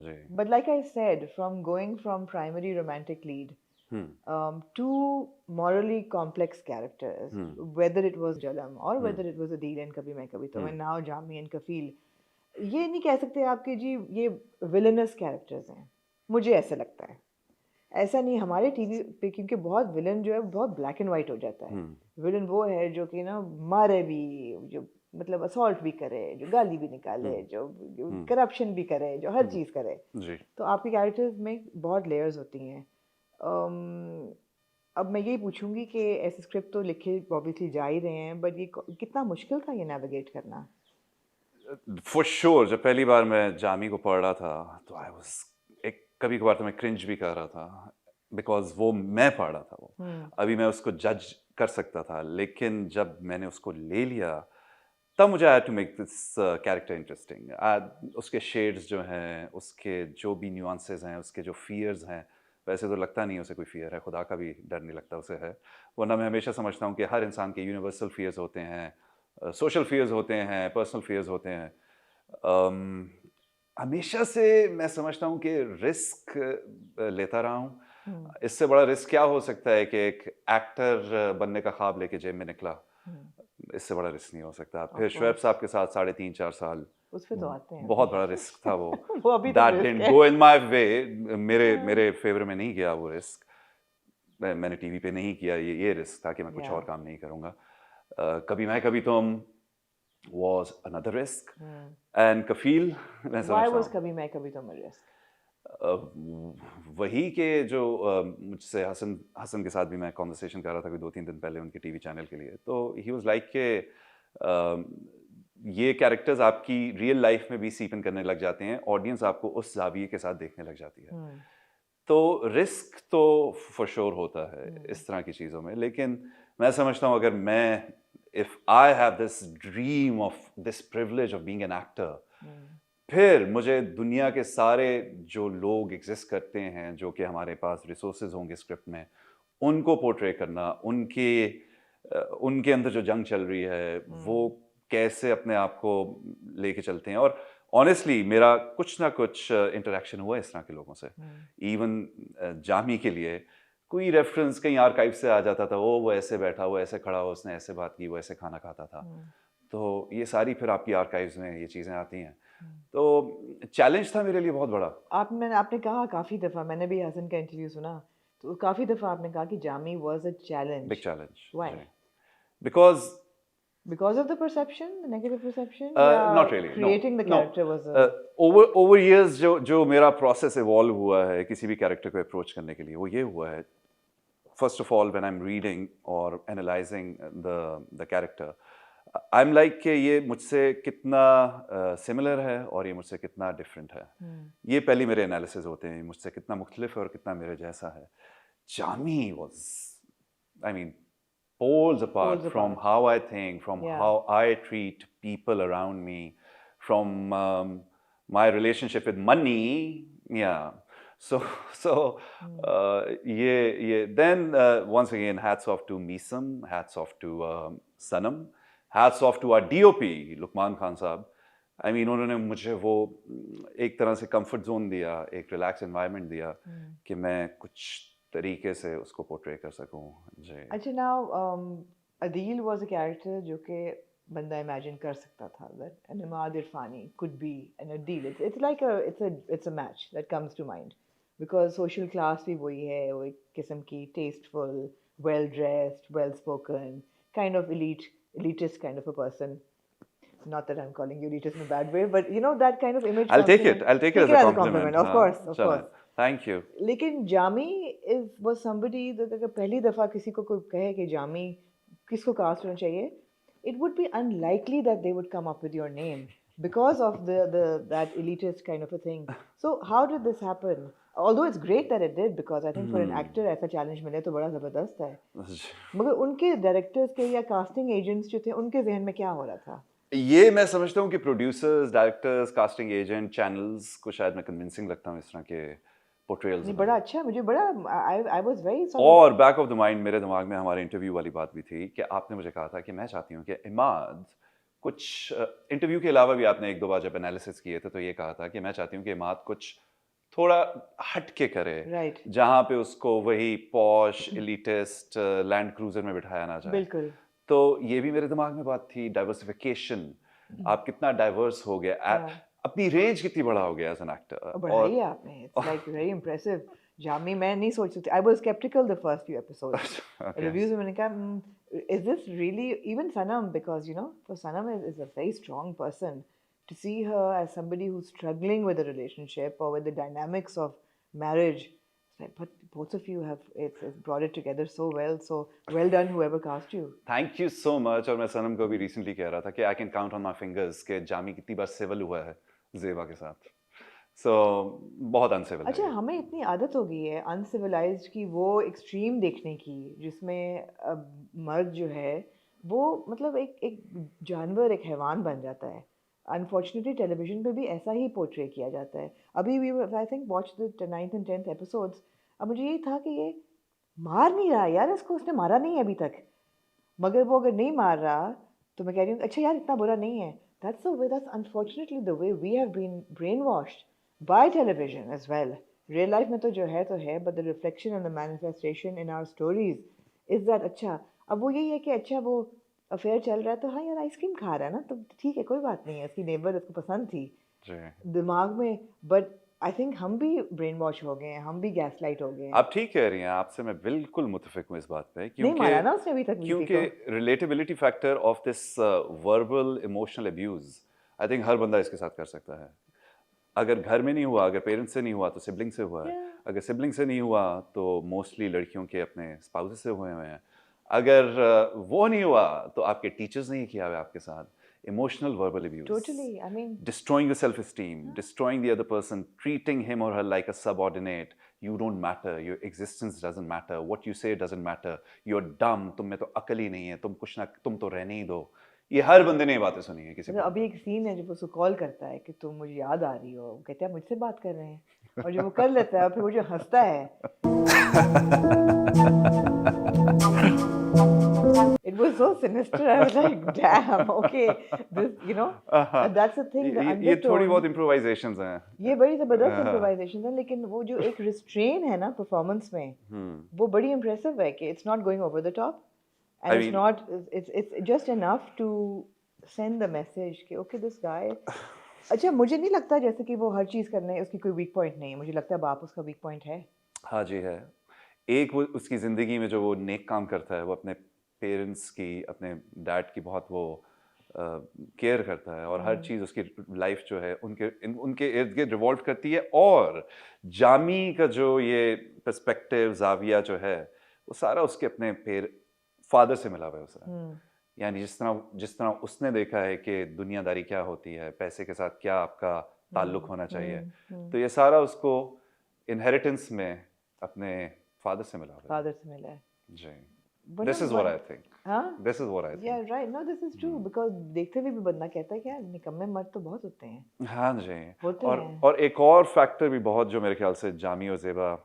Ji. But like I said, from going from primary romantic lead hmm, to morally complex characters, hmm, whether it was Jalam or hmm, whether it was Adil and Kabhi Main Kabhi To, hmm, and now Jami and Kafil, ये नहीं कह सकते आपके जी ये villainous characters हैं, मुझे ऐसा लगता है। ऐसा नहीं हमारे टीवी पे, क्योंकि बहुत विलन जो है बहुत ब्लैक एंड वाइट हो जाता है। हुँ, विलन वो है जो कि ना मारे भी, जो मतलब असॉल्ट भी करे, जो गाली भी हुँ, निकाले, जो हुँ, करप्शन भी करे, जो हर हुँ, चीज़ करे। जी। तो आपके कैरेक्टर्स में बहुत लेयर्स होती हैं। अम, अब मैं यही पूछूंगी कि ऐसे स्क्रिप्ट तो लिखे ऑब्वियसली जा ही रहे हैं, बट ये कितना मुश्किल था ये नेविगेट करना? फॉर श्योर जब पहली बार मैं जामी को पढ़ रहा था तो आई वाज़ एक कभी-कभार तो मैं क्रिंज भी कर रहा था बिकॉज़ वो मैं पढ़ रहा था वो। हम्म। अभी मैं उसको जज कर सकता था लेकिन जब मैंने उसको ले लिया तब मुझे I had to make this character interesting. उसके शेड्स जो हैं, उसके जो भी नुआंसेस हैं, उसके जो फ़ियर्स हैं, वैसे तो लगता नहीं है उसे कोई फ़ियर है, खुदा का भी डर नहीं लगता उसे है। वरना मैं हमेशा समझता हूँ कि हर इंसान के यूनिवर्सल फ़ियर्स होते हैं, सोशल फ़ियर्स होते हैं, पर्सनल फ़ियर्स होते हैं। अम, हमेशा से मैं समझता हूँ कि रिस्क लेता रहा हूँ। हम्म। इससे बड़ा रिस्क क्या हो सकता है कि एक एक्टर बनने का ख्वाब लेके जेल में निकला। हम्म। इससे बड़ा रिस्क नहीं हो सकता। ऑफ फिर शुएब कोर्स। साहब के साथ साढ़े 3-4 साल, उस पे तो आते हैं बहुत बड़ा रिस्क था वो। अभी वो अभी तक दैट रिस्क डिडन्ट है। गो इन माय वे। मेरे हाँ। मेरे फ़ेवर में नहीं गया वो रिस्क। मैंने टीवी पे नहीं किया ये रिस्क था कि मैं कुछ या। और काम नहीं करूँगा। कभी मैं कभी तुम वाज़ अनदर रिस्क एंड कफ़ील मैं व्हाई समझता वाज हूँ कभी मैं कभी तो रिस्क? अ, वही के जो मुझसे हसन हसन के साथ भी मैं कन्वर्सेशन कर रहा था कोई 2-3 दिन पहले उनके टीवी चैनल के लिए। तो ही वाज़ लाइक के ये कैरेक्टर्स आपकी रियल लाइफ़ में भी सीप इन करने लग जाते हैं। ऑडियंस आपको उस ज़ाविये के साथ देखने लग जाती है। हम्म। तो रिस्क तो फॉर श्योर होता है हम्म। इस तरह की चीज़ों में। लेकिन मैं समझता हूँ अगर मैं if I have this dream of this privilege of being an actor hmm. फिर मुझे दुनिया के सारे जो लोग एग्ज़िस्ट करते हैं, जो कि हमारे पास रिसोर्सेज़ होंगे स्क्रिप्ट में, उनको पोर्ट्रे करना, उनके अंदर जो जंग चल रही है, वो हम्म। कैसे अपने आप को लेके चलते हैं और ऑनेस्टली मेरा कुछ ना कुछ इंटरैक्शन हुआ है इस तरह के लोगों से। हम्म। इवन जामी के लिए कोई रेफ़रेंस कहीं आर्काइव से आ जाता था, ओह! वो ऐसे बैठा, वो ऐसे खड़ा, उसने ऐसे बात की, वो ऐसे खाना खाता था। हम्म। तो ये सारी फिर आपकी आर्काइव्स में ये चीज़ें आती हैं। हम्म। तो चैलेंज था मेरे लिए बहुत बड़ा। आपने कहा काफी दफा, मैंने भी हसन का इंटरव्यू सुना, तो काफी दफा आपने कहा कि Jaami was a big challenge. Challenge why? जी। Because because of the perception, the negative perception, या not really no, creating the no. Character was a? Over over years जो मेरा प्रोसेस इवॉल्व हुआ है किसी भी कैरेक्टर को अप्रोच करने के लिए, वो ये हुआ है first of all when I am reading और analysing the character I am like कि ये मुझसे कितना सिमिलर है और ये मुझसे कितना डिफरेंट है। हम्म। ये पहले मेरे एनालिसिस होते हैं मुझसे कितना मुख्तलिफ है और कितना मेरे जैसा है। Jami was I mean poles apart poles from apart. how I think, from या। how I treat people around me, from my relationship with money. Yeah. So, so then once again, hats off to Misam, hats off to Sanam, hats off to our DOP, Lukman Khan साहब। I mean, उन्होंने मुझे वो एक तरह से comfort zone दिया, एक relax environment दिया कि मैं कुछ तरीके से उसको पोर्ट्रे कर सकूं। जी। अच्छा, now Adeel was a character जो कि बंदा इमेजिन कर सकता था that an Imad Irfani could be an Adeel. It's like a it's a match that comes to mind, because social class भी वही है, वो एक किस्म की tasteful, well dressed, well spoken, kind of elitist kind of a person. Not that I'm calling you elitist in a bad way, but you know that kind of image I'll comes take to it, mind. I'll take it Take as it a as a compliment। compliment, of हाँ course, of चलें। course. Thank you. लेकिन Jaami is was somebody that अगर पहली दफा किसी को कोई कहे कि जामी किसको कास्ट होना चाहिए, it would be unlikely that they would come up with your name because of the that elitist kind of a thing. So how did this happen? Although it's great that it did, because I think for an actor ऐसा challenge मिले तो बड़ा जबरदस्त है, मगर उनके directors के या कास्टिंग एजेंट्स जो थे उनके जहन में क्या हो रहा था? ये मैं समझता हूँ कि producers, directors, casting agent, channels को शायद मैं कन्विंसिंग लगता हूँ इस तरह के पोर्ट्रेयल्स नहीं, में। बड़ा अच्छा है, मुझे बड़ा I was very sort of. और बैक ऑफ द माइंड मेरे दिमाग में हमारे इंटरव्यू वाली बात भी थी कि आपने मुझे कहा था कि मैं चाहती हूँ कि इमाद कुछ इंटरव्यू के अलावा भी आपने एक दो बार जब एनालिसिस किए थे तो ये कहा था कि मैं चाहती हूँ कि इमाद कुछ थोड़ा हट के करे, राइट, जहाँ पे उसको वही पॉश एलिटिस्ट लैंड क्रूजर में बिठाया ना जाए। बिल्कुल। तो ये भी मेरे दिमाग में बात थी, डाइवर्सिफिकेशन। आप कितना डाइवर्स हो गए, या अपनी रेंज कितनी बढ़ाओगे एज एन एक्टर। बढ़ाई है आपने, it's like very impressive. Jami मैं नहीं सोच सकती, I was sceptical the first few episodes. Okay, reviews में मैंने कहा is this really even Sanam, because you know for Sanam is a very strong person, to see her as somebody who's struggling with a relationship or with the dynamics of marriage. It's like, but both of you have it's brought it together so well. So well done, whoever cast you. Thank you so much. और मैं सनम को भी recently कह रहा था कि I can count on my fingers कि जामी कितनी बार सिविल हुआ है जेबा के साथ। सो बहुत अनसिविल है अच्छा, ये। हमें इतनी आदत हो गई है अनसिविलाइज्ड की, वो एक्सट्रीम देखने की, जिसमें मर्द जो है वो मतलब एक एक जानवर, एक हैवान बन जाता है। अनफॉर्चुनेटली टेलीविजन पे भी ऐसा ही पोर्ट्रे किया जाता है। अभी we I think watch the 9th and 10th episodes. अब मुझे ये था कि ये मार नहीं रहा यार, इसको उसने मारा नहीं है अभी तक, मगर वो अगर नहीं मार रहा तो मैं कह रही हूँ अच्छा यार इतना बुरा नहीं है। That's the way, that's unfortunately the way we have been brainwashed by television as well. Real life में तो जो है तो है, but the reflection and the manifestation in our stories is that अच्छा अब वो यही है कि अच्छा वो अफेयर चल रहा है तो हाँ यार आइसक्रीम खा रहा है ना, तो ठीक है कोई बात नहीं है, उसकी नेबर उसको पसंद थी जी, दिमाग में। बट आई थिंक हम भी ब्रेन वॉश हो गए हैं, हम भी गैस लाइट हो गए हैं। आप ठीक कह रही हैं, आपसे मैं बिल्कुल मुतफिक हूँ इस बात पे, नहीं मारा ना उसने अभी तक किसी क्योंकि को। Relatability factor of this verbal emotional abuse, I think हर बंदा इसके साथ कर सकता है। अगर घर में नहीं हुआ, अगर पेरेंट्स से नहीं हुआ तो सिबलिंग से हुआ है। Yeah. अगर सिबलिंग से नहीं हुआ तो मोस्टली लड़कियों के अपने स्पाउस से हुए हुए हैं। अगर वो नहीं हुआ तो आपके टीचर्स ने ही किया हुआ है आपके साथ। Emotional verbal abuse, Totally. I mean, destroying your self-esteem, destroying the other person, treating him or her like a subordinate. You don't matter, your existence doesn't matter, what you say doesn't matter, you're dumb, तुम में तो अकल ही नहीं है, तुम कुछ ना, तुम तो रहने ही दो। ये हर बंदे ने ये बातें सुनी है किसी मतलब को। अभी एक सीन है जब उसको कॉल करता है कि तुम मुझे याद आ रही हो, वो कहते हैं मुझसे बात कर रहे हैं, और जब वो कर लेता है फिर वो जो हंसता है, it was so sinister. I was like, damn, okay, this, you know, that's the thing, the ये थोड़ी undertone. बहुत improvisations हैं। ये बड़ी जबरदस्त हाँ। इम्प्रोवाइजेशन है, लेकिन वो जो एक रिस्ट्रेन है ना परफॉर्मेंस में, वो बड़ी इम्प्रेसिव है कि it's not going over the top I and it's mean- not, it's just enough to send the message कि ओके दिस गाय। अच्छा, मुझे नहीं लगता जैसे कि वो हर चीज़ करने उसकी कोई वीक पॉइंट नहीं है, मुझे लगता है बाप उसका वीक पॉइंट है। हाँ जी है। एक वो उसकी ज़िंदगी में जो वो नेक काम करता है, वो अपने पेरेंट्स की, अपने डैड की बहुत वो केयर करता है, और हर चीज़ उसकी लाइफ जो है उनके इर्द गिर्द रिवॉल्व करती है। और जामी का जो ये पर्सपेक्टिव जाविया जो है, वो सारा उसके अपने फादर से मिला हुआ है उसे। यानी जिस तरह उसने देखा है कि दुनियादारी क्या होती है, पैसे के साथ क्या आपका ताल्लुक होना चाहिए, तो ये सारा उसको इनहेरिटेंस में अपने फादर से मिला हुआ है। फादर से मिला है जी, But this no, is what but- I think, हाँ, this is what I yeah think. right, no this is true, because देखते हुए भी बंदा कहता है कि यार निकम्मे मर्द तो बहुत होते हैं, हाँ जी। होते और हैं। और एक और फैक्टर भी बहुत जो मेरे ख्याल से जामी और ज़ेबा